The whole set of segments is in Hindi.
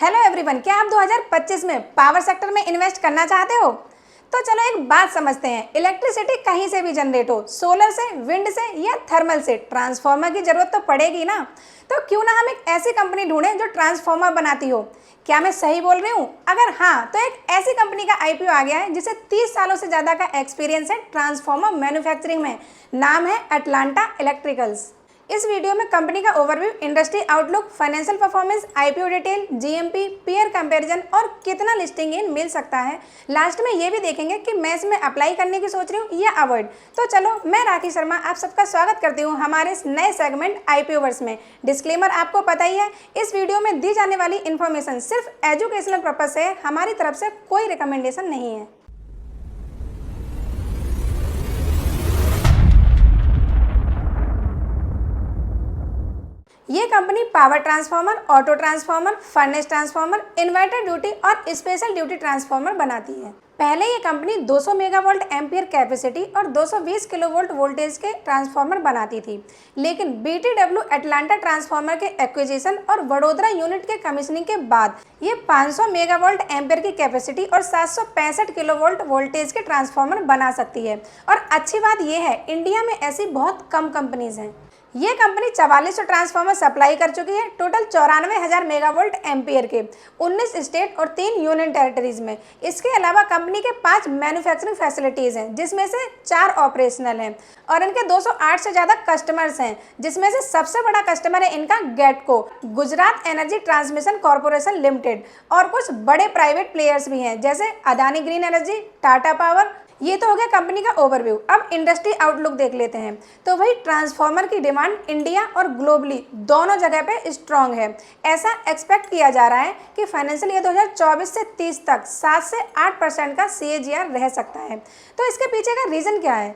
हेलो एवरीवन, क्या आप 2025 में पावर सेक्टर में इन्वेस्ट करना चाहते हो? तो चलो एक बात समझते हैं। इलेक्ट्रिसिटी कहीं से भी जनरेट हो, सोलर से, विंड से या थर्मल से, ट्रांसफार्मर की जरूरत तो पड़ेगी ना। तो क्यों ना हम एक ऐसी कंपनी ढूंढें जो ट्रांसफार्मर बनाती हो। क्या मैं सही बोल रही हूँ? अगर हाँ, तो एक ऐसी कंपनी का आईपीओ आ गया है जिसे 30 सालों से ज़्यादा का एक्सपीरियंस है ट्रांसफार्मर मैन्युफैक्चरिंग में। नाम है अटलांटा इलेक्ट्रिकल्स। इस वीडियो में कंपनी का overview, industry outlook, financial performance, IPO detail, GMP, peer comparison और कितना लिस्टिंग इन मिल सकता है। लास्ट में ये भी देखेंगे कि मैं इसमें अप्लाई करने की सोच रही हूँ या अवॉइड। तो चलो, मैं राखी शर्मा आप सबका स्वागत करती हूँ हमारे इस नए सेगमेंट आईपीओवर्स में। डिस्क्लेमर आपको पता ही है, इस वीडियो में दी जाने वाली इन्फॉर्मेशन सिर्फ एजुकेशनल पर्पज से है, हमारी तरफ से कोई रिकमेंडेशन नहीं है। ये company power transformer, auto transformer, furnace transformer, inverter duty और स्पेशल ड्यूटी ट्रांसफार्मर बनाती है। पहले ये कंपनी 200 मेगावोल्ट एम्पियर कैपेसिटी और 220 किलोवोल्ट वोल्टेज के ट्रांसफार्मर बनाती थी, लेकिन बीटीडब्ल्यू अटलांटा ट्रांसफार्मर के एक्विजिशन और वडोदरा यूनिट के कमीशनिंग के बाद ये 500 मेगावोल्ट एम्पियर की कैपेसिटी और 765 किलोवोल्ट वोल्टेज के ट्रांसफार्मर बना सकती है। और अच्छी बात यह है, इंडिया में ऐसी बहुत कम कंपनीज हैं। ये कंपनी 4400 ट्रांसफार्मर सप्लाई कर चुकी है, टोटल 94,000 मेगावोल्ट एम्पियर के 19 स्टेट और 3 यूनियन टेरिटरीज में। इसके अलावा कंपनी के 5 मैन्युफैक्चरिंग फैसिलिटीज हैं, जिसमें से 4 ऑपरेशनल हैं और इनके 208 से ज़्यादा कस्टमर्स हैं, जिसमें से सबसे बड़ा कस्टमर है इनका गेटको, Gujarat Energy Transmission Corporation Limited. और कुछ बड़े प्राइवेट प्लेयर्स भी हैं, जैसे Adani Green Energy, Tata Power. ये तो हो गया कंपनी का ओवरव्यू। अब इंडस्ट्री आउटलुक देख लेते हैं। तो वही ट्रांसफार्मर की डिमांड इंडिया और ग्लोबली दोनों जगह पे स्ट्रांग है। ऐसा एक्सपेक्ट किया जा रहा है कि फाइनेंशियल ईयर 2024 से 30 तक 7 से 8% का CAGR रह सकता है। तो इसके पीछे का रीज़न क्या है?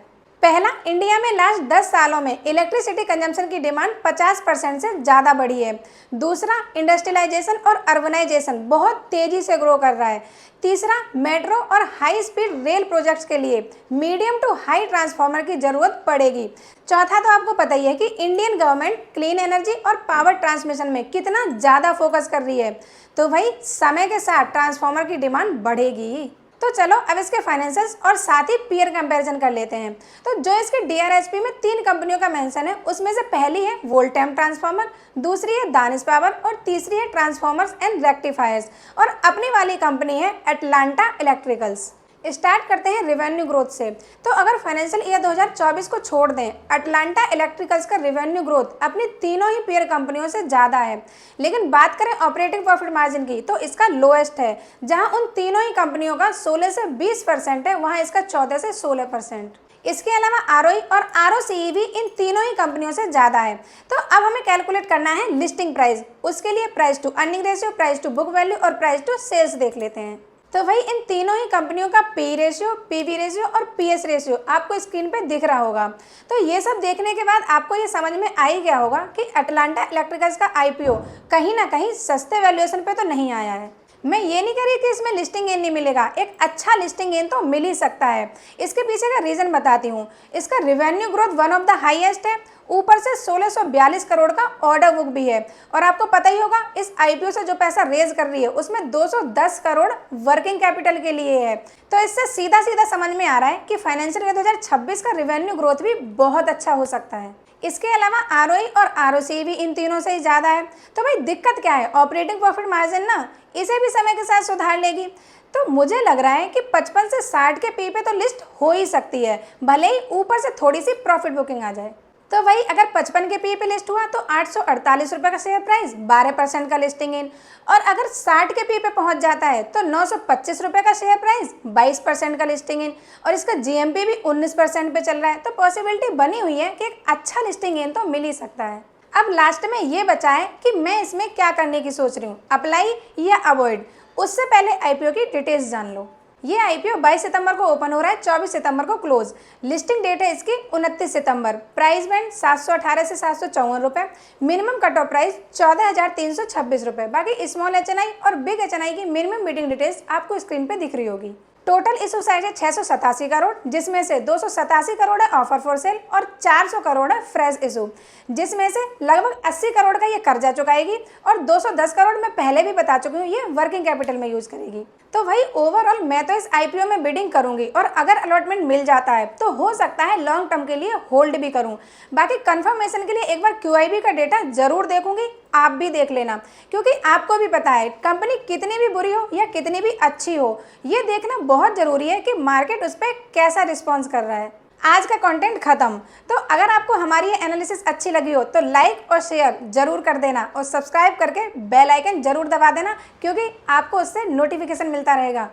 पहला, इंडिया में लास्ट 10 सालों में इलेक्ट्रिसिटी कंजम्पशन की डिमांड 50% से ज़्यादा बढ़ी है। दूसरा, इंडस्ट्रियलाइजेशन और अर्बनाइजेशन बहुत तेज़ी से ग्रो कर रहा है। तीसरा, मेट्रो और हाई स्पीड रेल प्रोजेक्ट्स के लिए मीडियम टू हाई ट्रांसफार्मर की ज़रूरत पड़ेगी। चौथा, तो आपको पता ही है कि इंडियन गवर्नमेंट क्लीन एनर्जी और पावर ट्रांसमिशन में कितना ज़्यादा फोकस कर रही है। तो भाई, समय के साथ ट्रांसफार्मर की डिमांड बढ़ेगी। तो चलो अब इसके फाइनेंशियल्स और साथ ही पीयर कंपैरिजन कर लेते हैं। तो जो इसके DRHP में 3 कंपनियों का मेंशन है, उसमें से पहली है वोल्टेम ट्रांसफार्मर, दूसरी है दानिश पावर और तीसरी है ट्रांसफार्मर्स एंड रेक्टिफायर्स। और अपनी वाली कंपनी है अटलांटा इलेक्ट्रिकल्स। स्टार्ट करते हैं रेवेन्यू ग्रोथ से। तो अगर फाइनेंशियल ईयर 2024 को छोड़ दें, अटलांटा इलेक्ट्रिकल्स का रेवेन्यू ग्रोथ अपनी तीनों ही पीयर कंपनियों से ज़्यादा है। लेकिन बात करें ऑपरेटिंग प्रॉफिट मार्जिन की, तो इसका लोएस्ट है। जहां उन तीनों ही कंपनियों का 16 से 20% है, वहां इसका 14 से 16%। इसके अलावा ROE और ROCE भी इन तीनों ही कंपनियों से ज़्यादा है। तो अब हमें कैलकुलेट करना है लिस्टिंग प्राइस। उसके लिए price to earning ratio, price to book value और प्राइस टू सेल्स देख लेते हैं। तो भाई, इन तीनों ही कंपनियों का PE रेशियो, PB रेशियो और PS रेशियो आपको स्क्रीन पे दिख रहा होगा। तो ये सब देखने के बाद आपको ये समझ में आ ही गया होगा कि अटलांटा इलेक्ट्रिकल्स का IPO कहीं ना कहीं सस्ते वैल्यूएशन पे तो नहीं आया है। मैं ये नहीं कह रही कि इसमें लिस्टिंग गेन नहीं मिलेगा, एक अच्छा लिस्टिंग गेन तो मिल ही सकता है। इसके पीछे का रीज़न बताती हूँ। इसका revenue growth one of the highest है, ऊपर से 1642 करोड़ का ऑर्डर बुक भी है। और आपको पता ही होगा, इस IPO से जो पैसा रेज कर रही है उसमें 210 करोड़ वर्किंग कैपिटल के लिए है। तो इससे सीधा सीधा समझ में आ रहा है कि फाइनेंशियल ईयर 2026 का रेवेन्यू ग्रोथ भी बहुत अच्छा हो सकता है। इसके अलावा ROE और ROCE भी इन तीनों से ही ज़्यादा है। तो भाई, दिक्कत क्या है? ऑपरेटिंग प्रॉफिट मार्जिन ना, इसे भी समय के साथ सुधार लेगी। तो मुझे लग रहा है कि 55 से 60 के PE पे तो लिस्ट हो ही सकती है, भले ही ऊपर से थोड़ी सी प्रॉफिट बुकिंग आ जाए। तो भाई, अगर 55 के PE पे लिस्ट हुआ तो 848 रुपये का शेयर प्राइस, 12% का लिस्टिंग इन। और अगर 60 के PE पे पहुंच जाता है तो 925 रुपये का शेयर प्राइस, 22% का लिस्टिंग इन। और इसका GMP भी 19% पे चल रहा है। तो पॉसिबिलिटी बनी हुई है कि एक अच्छा लिस्टिंग इन तो मिल ही सकता है। अब लास्ट में ये बचा है कि मैं इसमें क्या करने की सोच रही हूँ, अप्लाई या अवॉइड। उससे पहले IPO की डिटेल्स जान लो। ये IPO 22 सितंबर को ओपन हो रहा है, 24 सितंबर को क्लोज। लिस्टिंग डेट है इसकी 29 सितंबर। प्राइस बैंड 718 से 754 रुपये। मिनिमम कट ऑफ प्राइस 14,326 रुपये। बाकी स्मॉल HNI और बिग HNI की मिनिमम मीटिंग डिटेल्स आपको स्क्रीन पे दिख रही होगी। टोटल इशू साइज है 687 करोड़, जिसमें से 287 करोड़ है ऑफर फॉर सेल और 400 करोड़ है फ्रेश इशू, जिसमें से लगभग 80 करोड़ का ये कर्जा चुकाएगी और 210 करोड़ मैं पहले भी बता चुकी हूँ ये वर्किंग कैपिटल में यूज करेगी। तो भाई ओवरऑल मैं तो इस आईपीओ में बिडिंग करूंगी और अगर अलॉटमेंट मिल जाता है तो हो सकता है लॉन्ग टर्म के लिए होल्ड भी करूं। बाकी कंफर्मेशन के लिए एक बार क्यूआईबी का डेटा जरूर देखूंगी, आप भी देख लेना, क्योंकि आपको भी पता है कंपनी कितनी भी बुरी हो या कितनी भी अच्छी हो, ये देखना बहुत जरूरी है कि मार्केट उस पर कैसा रिस्पॉन्स कर रहा है। आज का कंटेंट खत्म। तो अगर आपको हमारी ये एनालिसिस अच्छी लगी हो तो लाइक और शेयर जरूर कर देना और सब्सक्राइब करके बेल आइकन जरूर दबा देना, क्योंकि आपको उससे नोटिफिकेशन मिलता रहेगा।